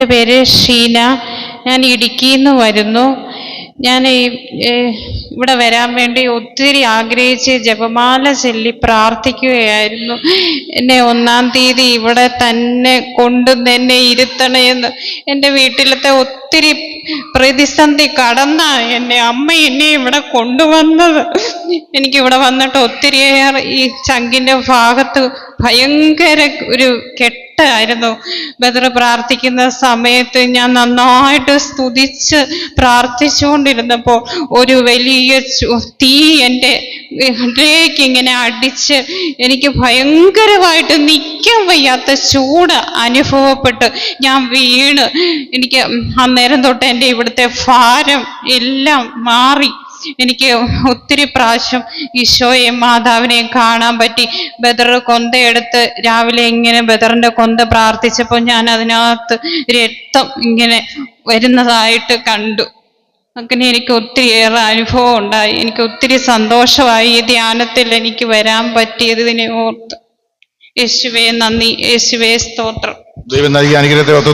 എൻ്റെ പേര് ഷീന. ഞാൻ ഇടുക്കിയിൽ നിന്ന് വരുന്നു. ഞാൻ ഇവിടെ വരാൻ വേണ്ടി ഒത്തിരി ആഗ്രഹിച്ച് ജപമാല ചൊല്ലി പ്രാർത്ഥിക്കുകയായിരുന്നു. എന്നെ 1-ാം തീയതി ഇവിടെ തന്നെ കൊണ്ടുവന്ന് ഇരുത്തണമെന്ന്. എൻ്റെ വീട്ടിലത്തെ ഒത്തിരി പ്രതിസന്ധി കടന്ന എന്നെ ഇവിടെ കൊണ്ടുവന്നത്. എനിക്കിവിടെ വന്നിട്ട് ഒത്തിരിയേറെ ഈ ചങ്കിൻ്റെ ഭാഗത്ത് ഭയങ്കര ഒരു കെട്ടായിരുന്നു. ബദർ പ്രാർത്ഥിക്കുന്ന സമയത്ത് ഞാൻ നന്നായിട്ട് സ്തുതിച്ച് പ്രാർത്ഥിച്ചുകൊണ്ടിരുന്നപ്പോൾ ഒരു വലിയ തീ എൻ്റെ ഹൃദയക്ക് ഇങ്ങനെ അടിച്ച് എനിക്ക് ഭയങ്കരമായിട്ട് നിൽക്കാൻ വയ്യാത്ത ചൂട് അനുഭവപ്പെട്ട് ഞാൻ വീണ്. എനിക്ക് അന്നേരം തൊട്ട് എൻ്റെ ഇവിടുത്തെ ഭാരം എല്ലാം മാറി. എനിക്ക് ഒത്തിരി പ്രാവശ്യം ഈശോയെയും മാതാവിനെയും കാണാൻ പറ്റി. ബദർ കൊന്തയെടുത്ത് രാവിലെ ഇങ്ങനെ ബദറിൻ്റെ കൊന്ത പ്രാർത്ഥിച്ചപ്പോൾ ഞാൻ അതിനകത്ത് രക്തം ഇങ്ങനെ വരുന്നതായിട്ട് കണ്ടു. അങ്ങനെ എനിക്ക് ഒത്തിരിയേറെ അനുഭവം ഉണ്ടായി. എനിക്ക് ഒത്തിരി സന്തോഷമായി ഈ ധ്യാനത്തിൽ എനിക്ക് വരാൻ പറ്റിയതിനെ ഓർത്ത്. യേശുവേ നന്ദി, യേശുവേ സ്തോത്രം. ദൈവം നൽകിയ അനുഗ്രഹത്തെ ഓർത്തുന്നു.